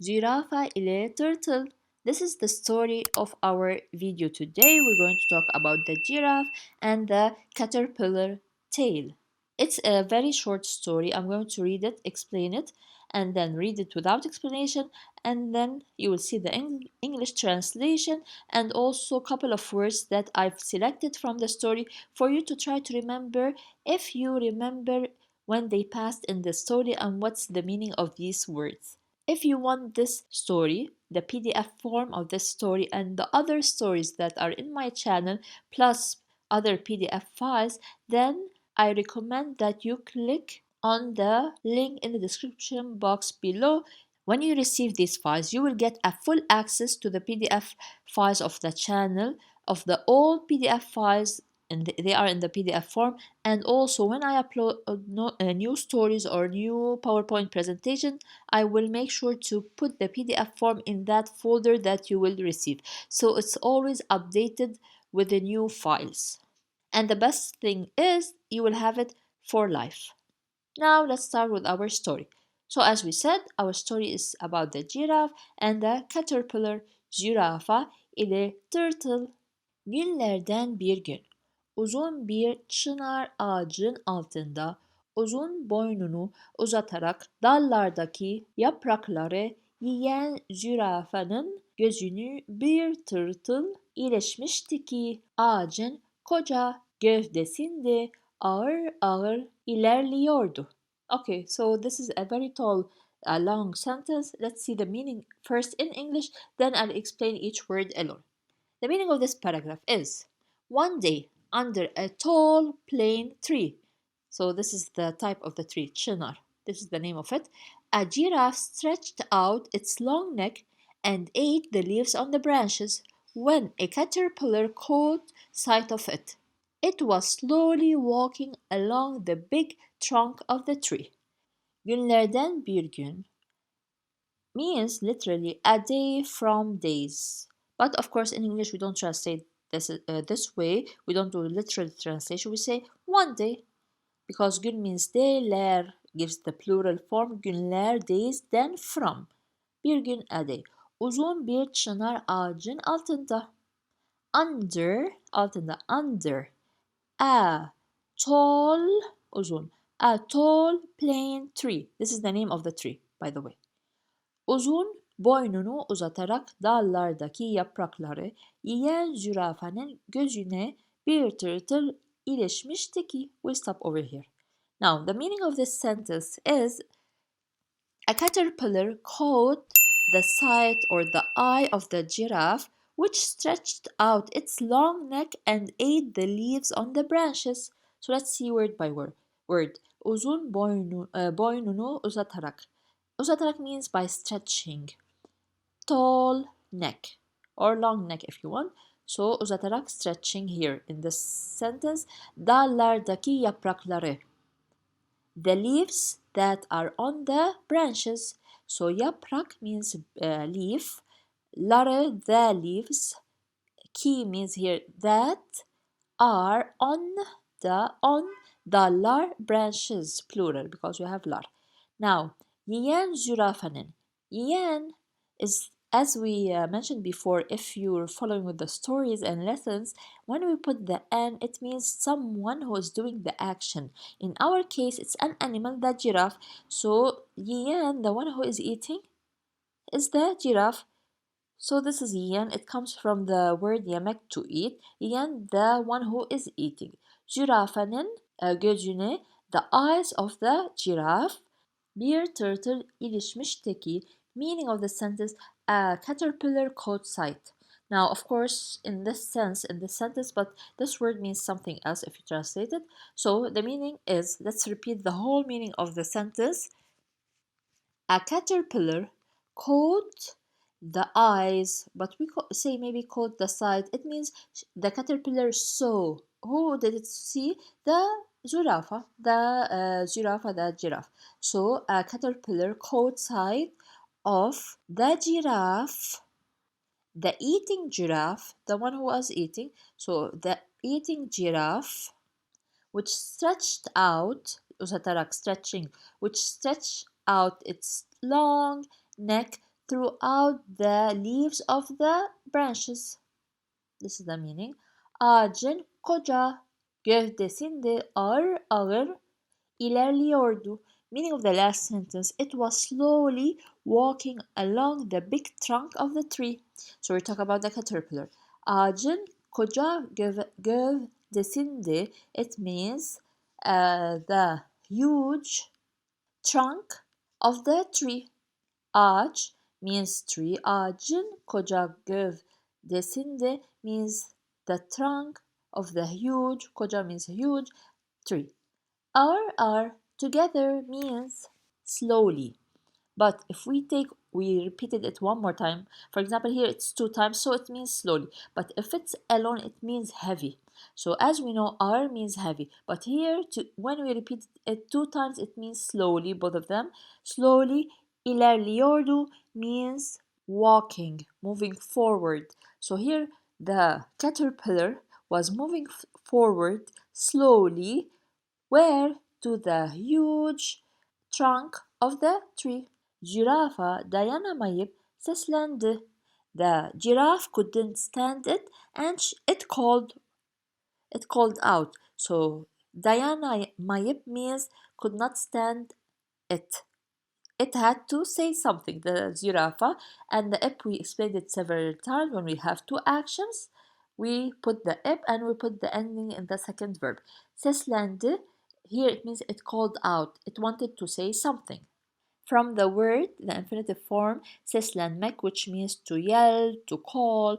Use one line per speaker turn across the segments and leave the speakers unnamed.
Zürafa ile turtle. This is the story of our video today. We're going to talk about the giraffe and the caterpillar tail. It's a very short story. I'm going to read it, explain it, and then read it without explanation, and then you will see the English translation and also a couple of words that I've selected from the story for you to try to remember if you remember when they passed in the story and what's the meaning of these words. If you want this story, the PDF form of this story and the other stories that are in my channel, plus other PDF files, then I recommend that you click on the link in the description box below. When you receive these files, you will get a full access to the PDF files of the channel, of the old PDF files, and they are in the PDF form. And also, when I upload new stories or new PowerPoint presentation, I will make sure to put the PDF form in that folder that you will receive. So it's always updated with the new files. And the best thing is you will have it for life. Now let's start with our story. So as we said, our story is about the giraffe and the caterpillar. Zürafa ile turtle. Günlerden bir gün uzun bir çınar ağacın altında uzun boynunu uzatarak dallardaki yaprakları yiyen zürafanın gözünü bir tırtıl iyileşmişti ki ağacın koca gövdesinde ağır ağır ilerliyordu. Okay, so this is a very tall, long sentence. Let's see the meaning first in English, then I'll explain each word alone. The meaning of this paragraph is one day under a tall plane tree. So this is the type of the tree, chinar. This is the name of it. A giraffe stretched out its long neck and ate the leaves on the branches when a caterpillar caught sight of it. It was slowly walking along the big trunk of the tree. Günlerden bir gün means literally a day from days. But of course, in English, we don't translate this way. We don't do literal translation. We say one day because gün means dayler gives the plural form günler days then from. Bir gün a day. Uzun bir çınar ağacın altında. Under altında under. A tall uzun. A tall plane tree. This is the name of the tree, by the way. Uzun boynunu uzatarak dallardaki yaprakları yiyen zürafanın gözüne bir tırtıl ilişmişti ki. We'll stop over here. Now, the meaning of this sentence is a caterpillar caught the sight or the eye of the giraffe, which stretched out its long neck and ate the leaves on the branches. So let's see word by word. Uzun boynunu uzatarak. Uzatarak means by stretching. Tall neck or long neck if you want. So uzatarak stretching here in this sentence. Dallardaki yaprakları. The leaves that are on the branches. So yaprak means leaf. Ları, the leaves. Ki means here that are on dallar branches plural because we have lar. Now yiyen zürafanın. Yiyen is, as we mentioned before, if you're following with the stories and lessons, when we put the n, it means someone who is doing the action. In our case, it's an animal, the giraffe. So yiyen, the one who is eating, is the giraffe. So this is yiyen. It comes from the word yemek, to eat. Yiyen, the one who is eating. Zürafanın gözüne, the eyes of the giraffe. Bir tırtıl ilişmişti ki, meaning of the sentence, a caterpillar caught sight. Now, of course, in this sense, in this sentence, but this word means something else if you translate it. So the meaning is, let's repeat the whole meaning of the sentence. A caterpillar caught the eyes, but we say maybe caught the sight. It means the caterpillar saw. Who did it see? The zürafa, the giraffe. So a caterpillar caught sight of the giraffe, the eating giraffe, the one who was eating. So the eating giraffe, which stretched out, uzatarak stretching, which stretched out its long neck throughout the leaves of the branches. This is the meaning. Ağacın koca gövdesinde ağır ağır ilerliyordu. Meaning of the last sentence, it was slowly walking along the big trunk of the tree. So we talk about the caterpillar. Ağacın koca gövdesinde, it means the huge trunk of the tree. Ağaç means tree. Ağacın koca gövdesinde means the trunk of the huge, koca means huge, tree. R together means slowly. But if we repeated it one more time, for example, here it's 2 times, so it means slowly. But if it's alone, it means heavy. So as we know, R means heavy. But here, when we repeat it 2 times, it means slowly, both of them. Slowly, ilerliyordu means walking, moving forward. So here, the caterpillar was moving forward slowly, where? To the huge trunk of the tree. Zürafa dayanamayıp seslendi. The giraffe couldn't stand it and it called out. So dayanamayıp means could not stand it. It had to say something, the zürafa, and the ip we explained it several times. When we have two actions, we put the ip and we put the ending in the second verb. Seslendi, here it means it called out. It wanted to say something. From the word, the infinitive form, seslenmek, which means to yell, to call,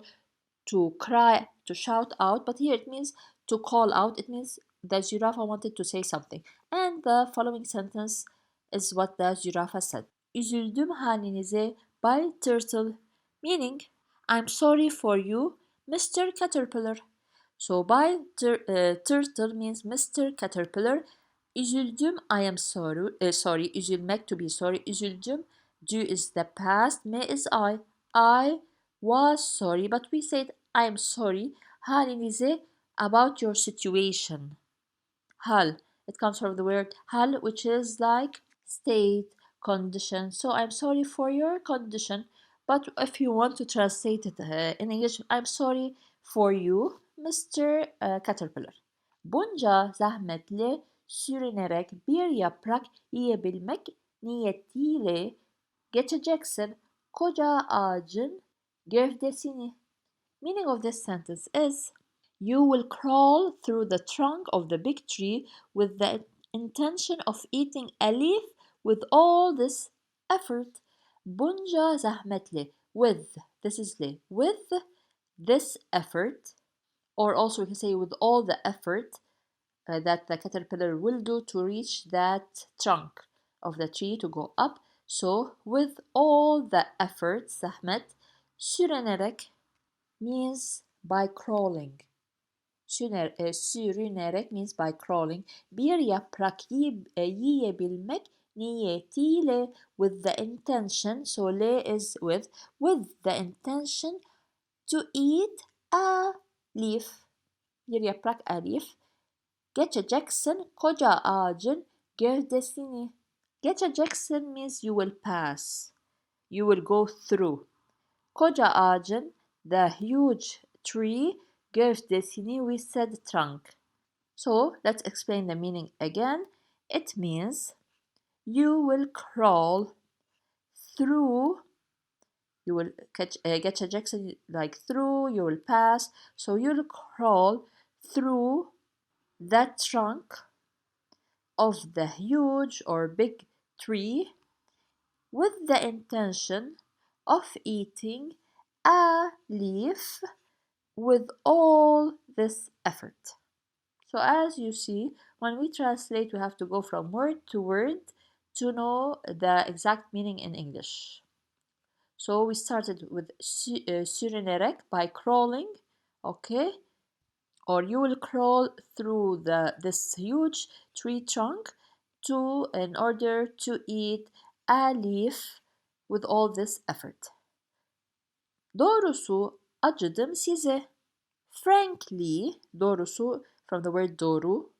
to cry, to shout out. But here it means to call out. It means the giraffe wanted to say something. And the following sentence is what the giraffe said. Üzüldüm halinize Bay Turtle. Meaning, I'm sorry for you, Mr. Caterpillar. So by turtle means Mr. Caterpillar. Üzüldüm, I am sorry. Üzülmek, to be sorry. Üzüldüm, do is the past. Me is I. I was sorry, but we said I am sorry. Halinize, about your situation. Hal, it comes from the word hal, which is like state, condition. So I'm sorry for your condition. But if you want to translate it in English, I'm sorry for you, Mr. Caterpillar. Bunca zahmetle sürünerek bir yaprak yiyebilmek niyetiyle geçeceksin koca ağacın gövdesini. Meaning of this sentence is, you will crawl through the trunk of the big tree with the intention of eating a leaf with all this effort. Bunca zahmetli, with, this is li, with this effort, or also we can say with all the effort that the caterpillar will do to reach that trunk of the tree to go up. So with all the effort, zahmet, sürünerek means by crawling. Sürünerek means by crawling. Bir yaprak yiyebilmek niyetiyle, with the intention. So le is with the intention to eat a leaf. Bir yaprak, a leaf. Geçeceksin koca ağacın gövdesini. Geçeceksin means you will pass. You will go through. Koca ağacın, the huge tree, gövdesini, we said trunk. So let's explain the meaning again. It means you will crawl through, you will geçeceksin like through, you will pass. So you'll crawl through the trunk of the huge or big tree with the intention of eating a leaf with all this effort. So as you see, when we translate, we have to go from word to word to know the exact meaning in English. So we started with sürünerek, by crawling, okay? Or you will crawl through this huge tree trunk in order to eat a leaf with all this effort. Doğrusu acıdım size. Frankly, doğrusu from the word doğru.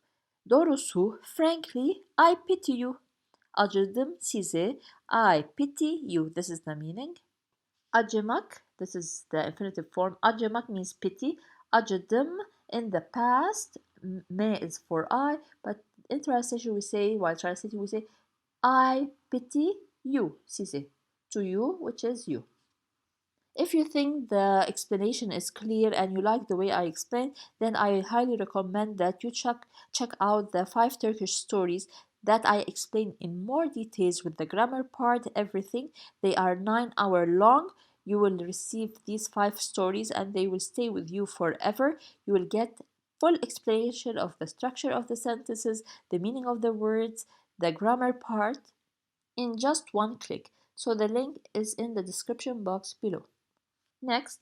Doğrusu, frankly, I pity you. Acıdım size. I pity you. This is the meaning. Acımak, this is the infinitive form. Acımak means pity. Acıdım in the past. Me is for I, but in translation we say, while translating we say, I pity you, sizi, to you, which is you. If you think the explanation is clear and you like the way I explain, then I highly recommend that you check out the 5 Turkish stories that I explain in more details with the grammar part, everything. They are 9 hours long. You will receive these 5 stories and they will stay with you forever. You will get full explanation of the structure of the sentences, the meaning of the words, the grammar part in just one click. So the link is in the description box below. Next,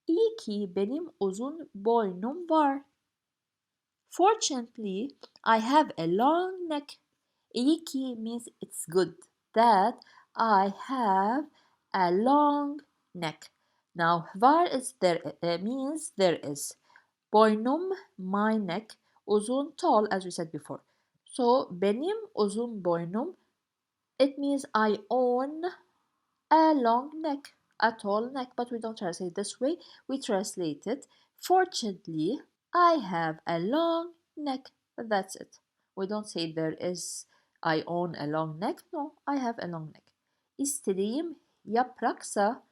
iyi ki benim uzun boynum var. Fortunately, I have a long neck. İyi ki means it's good that I have a long neck. Now, var is there means there is. Boynum, my neck. Uzun, tall, as we said before. So, benim uzun boynum, it means I own a long neck, a tall neck, but we don't translate it this way. We translate it, fortunately, I have a long neck. That's it. We don't say there is, I own a long neck. No, I have a long neck. İstediğim yapraksa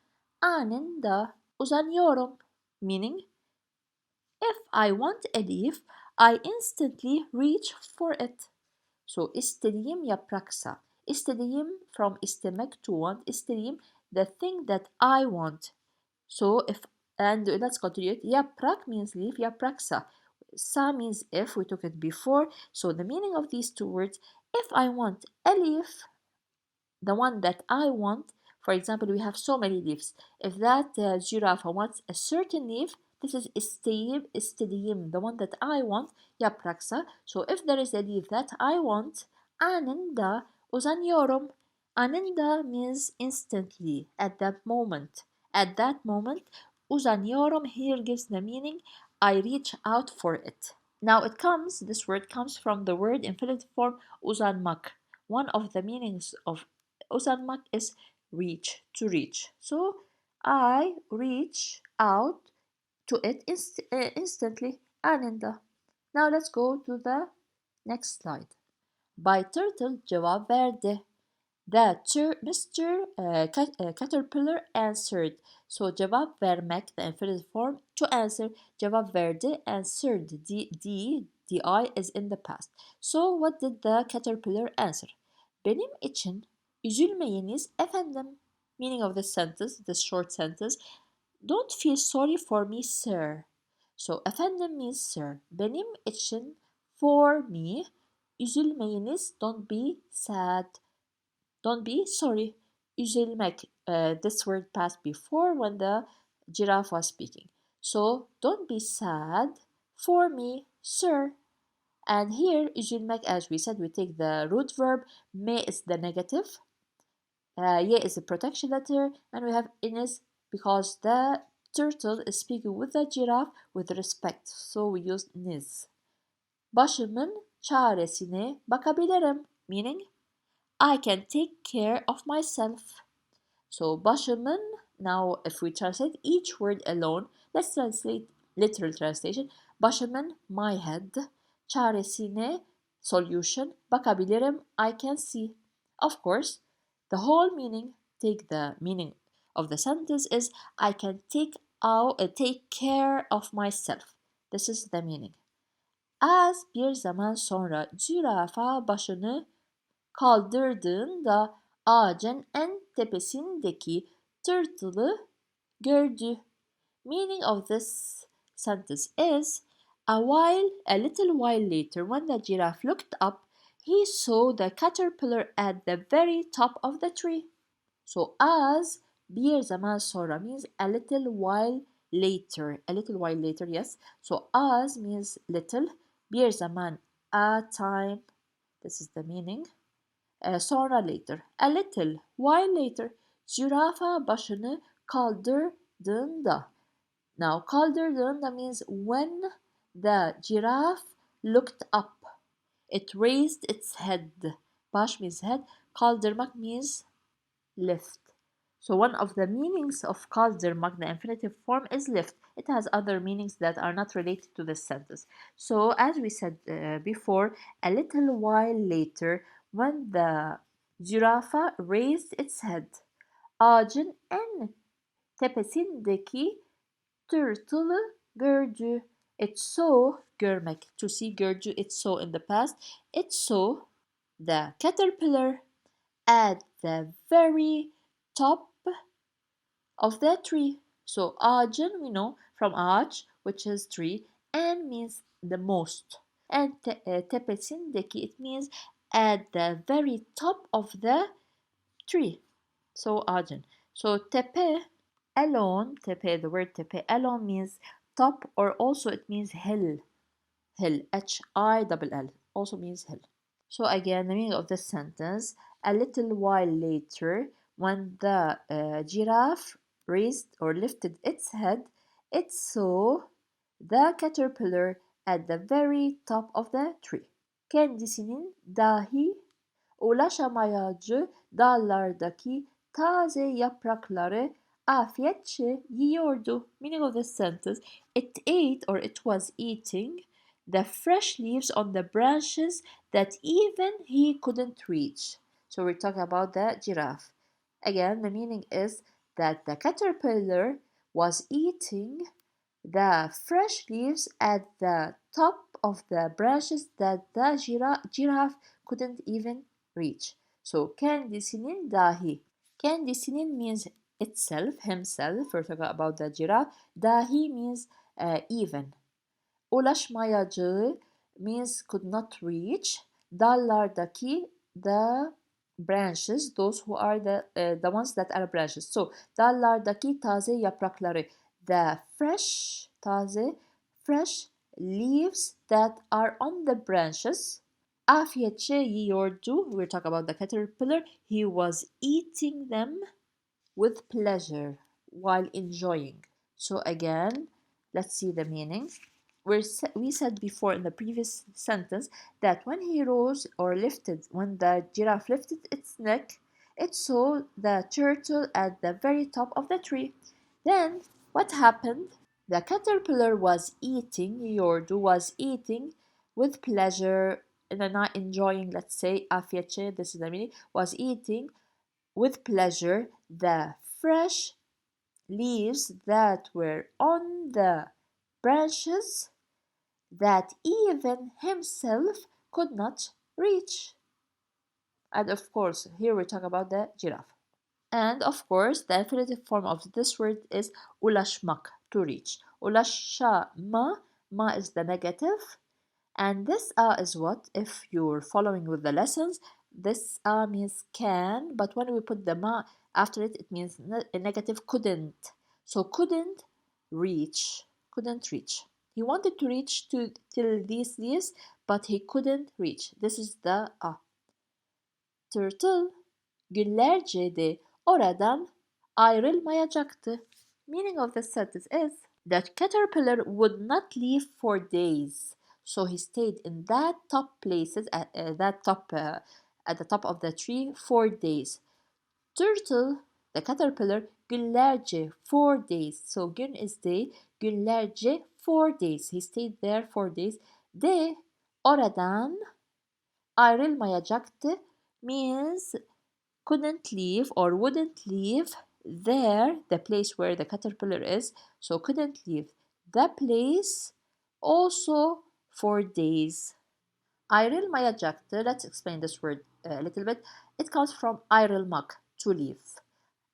anında uzanıyorum. Meaning, if I want a leaf, I instantly reach for it. So istediğim yapraksa. İstediğim from istemek to want. İstediğim the thing that I want. So if and let's continue it. Yaprak means leaf. Yapraksa. Sa means if. We took it before. So the meaning of these two words. If I want a leaf, the one that I want. For example, we have so many leaves. If that giraffe wants a certain leaf, this is istediğim, the one that I want, yapraksa. So if there is a leaf that I want, anında uzanıyorum. Anında means instantly, at that moment. At that moment, uzanıyorum here gives the meaning I reach out for it. Now this word comes from the word infinitive form uzanmak. One of the meanings of uzanmak is reach, to reach. So I reach out to it instantly, anında. Now let's go to the next slide. Bay Turtle cevap verdi. Mr. Caterpillar answered. So cevap vermek, the infinitive form, to answer. Cevap verdi, answered. The I is in the past. So what did the caterpillar answer? Benim için üzülmeyiniz efendim. Meaning of this sentence, this short sentence. Don't feel sorry for me, sir. So efendim means sir. Benim için, for me. Üzülmeyiniz, don't be sad. Don't be sorry. Üzülmek. This word passed before when the giraffe was speaking. So don't be sad for me, sir. And here, üzülmek, as we said, we take the root verb. Me is the negative. Ye is the protection letter. And we have iniz because the turtle is speaking with the giraffe with respect. So we use niz. Başımın çaresine bakabilirim. Meaning, I can take care of myself. So başımın, now if we translate each word alone, let's translate literal translation. Başımın, my head, çaresine, solution, bakabilirim, I can see. Of course, the whole meaning, take the meaning of the sentence is I can take care of myself. This is the meaning. Az bir zaman sonra zürafa başını kaldırdığında ağacın en tepesindeki tırtılı gördü. Meaning of this sentence is a little while later, when the giraffe looked up, he saw the caterpillar at the very top of the tree. So az bir zaman sonra means a little while later. A little while later, yes. So az means little. Bir zaman, a time. This is the meaning. Sonra later. A little while later. Zürafa başını kaldırdığında. Now kaldırdığında means when the giraffe looked up. It raised its head. Baş means head. Kaldırmak means lift. So one of the meanings of kaldırmak, the infinitive form, is lift. It has other meanings that are not related to this sentence. So as we said before, a little while later, when the zürafa raised its head, ağacın en tepesindeki turtle'ı gördü. It saw, görmek, to see, gördü, it saw in the past. It saw the caterpillar at the very top of the tree. So ağacın, we know from ağaç, which is tree, and means the most. And tepesindeki, it means at the very top of the tree. So ağacın. So tepe alone, tepe, the word tepe alone means top, or also it means hill. Hill, Hill, also means hill. So again, the meaning of this sentence, a little while later, when the giraffe raised or lifted its head, it saw the caterpillar at the very top of the tree. Kendisinin dahi ulaşamayacağı dallardaki taze yaprakları afiyetçe yiyordu. Meaning of this sentence, it ate, or it was eating, the fresh leaves on the branches that even he couldn't reach. So we're talking about the giraffe. Again, the meaning is that the caterpillar was eating the fresh leaves at the top of the branches that the giraffe couldn't even reach. So kendisinin dahi. Kendisinin means itself, himself. We're talking about the giraffe. Dahi means even. Ulaşmayacağı means could not reach. Dallardaki, the branches, those who are the ones that are branches. So dallardaki taze yaprakları, the fresh, taze, fresh leaves that are on the branches. Afiyetçe yiyordu. We're talking about the caterpillar. He was eating them with pleasure while enjoying. So again, let's see the meaning. We said before in the previous sentence that when he rose or lifted, when the giraffe lifted its neck, it saw the turtle at the very top of the tree. Then what happened? The caterpillar was eating, yiyordu, was eating with pleasure, not enjoying, let's say, afiyetçe, this is the meaning, was eating with pleasure the fresh leaves that were on the branches that even himself could not reach. And of course, here we talk about the giraffe. And of course, the infinitive form of this word is ulaşmak, to reach. Ulaşma, ma is the negative. And this is what, if you're following with the lessons, this means can, but when we put the ma after it, it means a negative couldn't. So couldn't reach, couldn't reach. He wanted to reach till this, but he couldn't reach. This is the Turtle günlerce de oradan ayrılmayacaktı. Meaning of the sentence is that caterpillar would not leave for days. So he stayed in that top places at the top of the tree for days. Turtle, the caterpillar, günlerce, 4 days. So gün is day, günlerce, 4 days. He stayed there 4 days. De oradan ayrılmayacaktı means couldn't leave or wouldn't leave there, the place where the caterpillar is. So couldn't leave the place also for days. Ayrılmayacaktı. Let's explain this word a little bit. It comes from ayrılmak, to leave.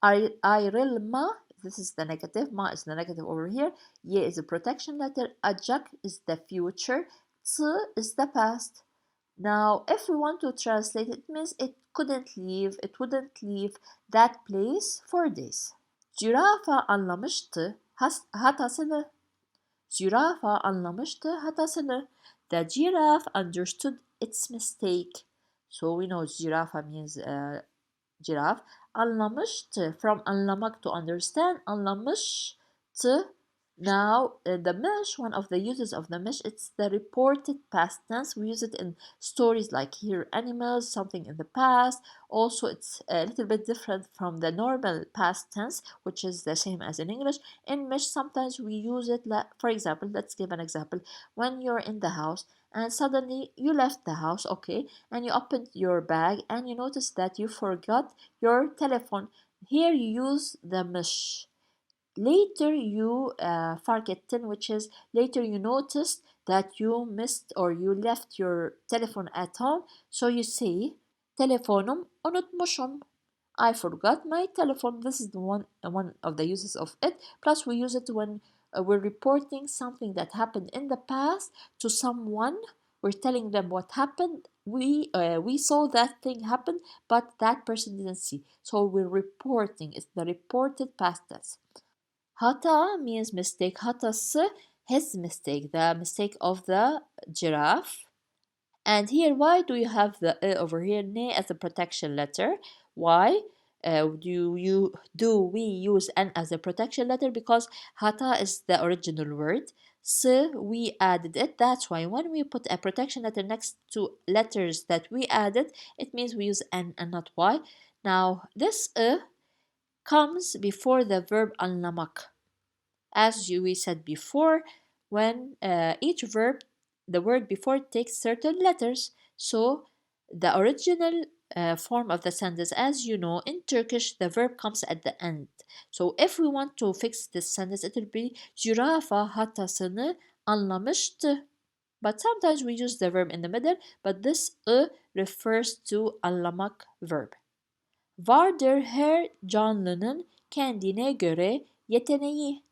Ayrılma, this is the negative. Ma is the negative over here. Ye is a protection letter. Acak is the future. T is the past. Now, if we want to translate, it means it couldn't leave, it wouldn't leave that place for days. Zürafa anlamıştı hatasını. Zürafa anlamıştı hatasını. The giraffe understood its mistake. So we know zürafa means giraffe. Anlamıştı, from anlamak, to understand. Anlamıştı Now, the mesh, one of the uses of the mesh, it's the reported past tense. We use it in stories like here animals, something in the past. Also, it's a little bit different from the normal past tense, which is the same as in English. In mesh, sometimes we use it, for example, let's give an example. When you're in the house and suddenly you left the house, okay, and you opened your bag and you notice that you forgot your telephone. Here you use the mesh. Later you fark ettin, which is later you noticed that you missed or you left your telephone at home, so you say telefonum unutmuşum. I forgot my telephone. This is the one of the uses of it. Plus we use it when we're reporting something that happened in the past to someone. We're telling them what happened. We saw that thing happen, but that person didn't see. So we're reporting. It's the reported past tense. Hata means mistake. Hatası, his mistake, the mistake of the giraffe. And here, why do you have the over here, ne, as a protection letter? Why do we use n as a protection letter? Because hata is the original word. S, we added it. That's why when we put a protection letter next to letters that we added, it means we use n and not y. Now, this comes before the verb anlamak. As we said before, when each verb, the word before takes certain letters. So the original form of the sentence, as you know, in Turkish, the verb comes at the end. So if we want to fix this sentence, it will be zürafa hatasını anlamıştı. But sometimes we use the verb in the middle, but this refers to anlamak verb. Vardır her canlının kendine göre yeteneği.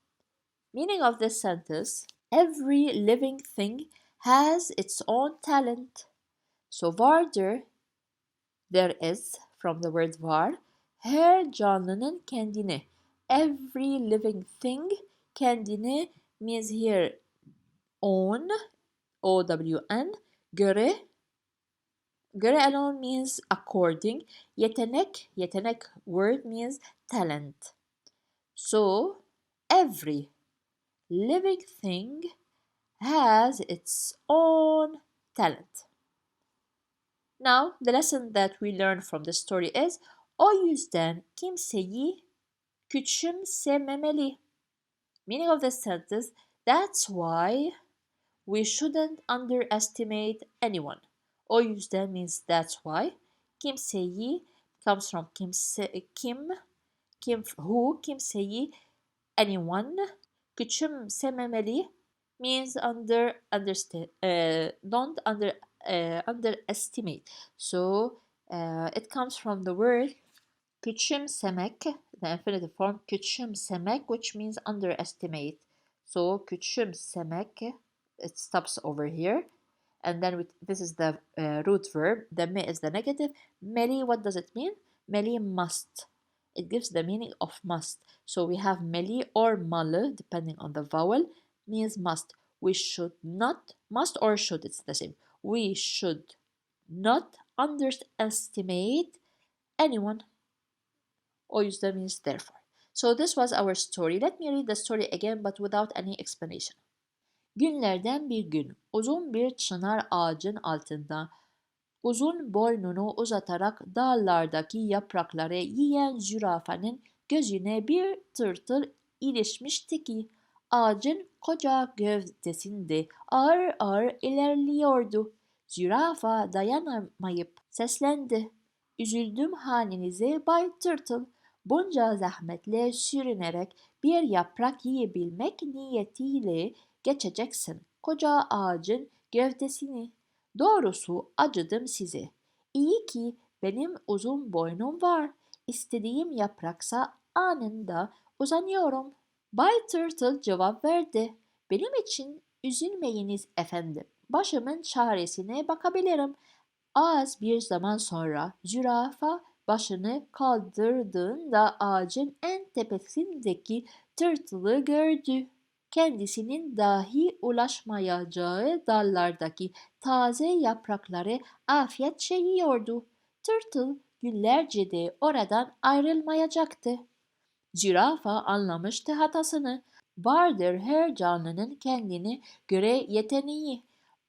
Meaning of this sentence, every living thing has its own talent. So vardır, there is, from the word var, her canlının kendine. Every living thing, kendine means here own, O-W-N, göre, göre alone means according, yetenek word means talent. So, every living thing has its own talent. Now, the lesson that we learn from the story is o yüzden kimseyi küçümsememeli. Meaning of the sentence, that's why we shouldn't underestimate anyone. O yüzden means that's why. Kimseyi comes from who, kimseyi, anyone. Küçümsememeli means underestimate. So it comes from the word küçümsemek, the infinitive form küçümsemek, which means underestimate. So küçümsemek, it stops over here. And then this is the root verb. The me is the negative. Meli, what does it mean? Meli, must. It gives the meaning of must. So we have meli or malı, depending on the vowel, means must. We should not, must or should, it's the same. We should not underestimate anyone. O yüzden means therefore. So this was our story. Let me read the story again but without any explanation. Günlerden bir gün uzun bir çınar ağacın altında uzun boynunu uzatarak dallardaki yaprakları yiyen zürafenin gözüne bir tırtıl ilişmişti ki ağacın koca gövdesinde ağır ağır ilerliyordu. Zürafa dayanamayıp seslendi. Üzüldüm halinize Bay Tırtıl. Bunca zahmetle sürünerek bir yaprak yiyebilmek niyetiyle geçeceksin koca ağacın gövdesini. Doğrusu acıdım size. İyi ki benim uzun boynum var. İstediğim yapraksa anında uzanıyorum. Bay Turtle cevap verdi. Benim için üzülmeyiniz efendim. Başımın çaresine bakabilirim. Az bir zaman sonra zürafa başını kaldırdığında ağacın en tepesindeki tırtılı gördü. Kendisinin dahi ulaşmayacağı dallardaki taze yaprakları afiyetle yiyordu. Tırtıl günlerce de oradan ayrılmayacaktı. Zürafa anlamıştı hatasını. Vardır her canlının kendine göre yeteneği.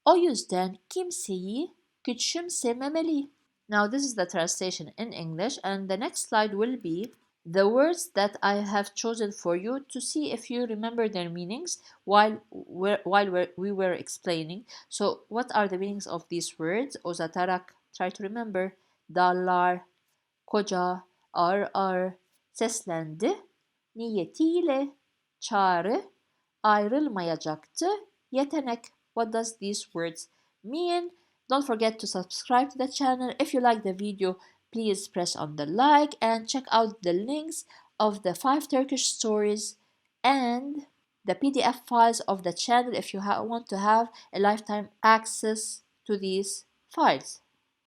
O yüzden kimseyi küçümsememeli. Now this is the translation in English, and the next slide will be the words that I have chosen for you to see if you remember their meanings we were explaining. So what are the meanings of these words? Uzatarak, try to remember. Dallar, koca, ağır, seslendi, niyetiyle, çağrı, ayrılmayacaktı, yetenek. What does these words mean? Don't forget to subscribe to the channel. If you like the video, please press on the like and check out the links of the 5 Turkish stories and the PDF files of the channel if you want to have a lifetime access to these files.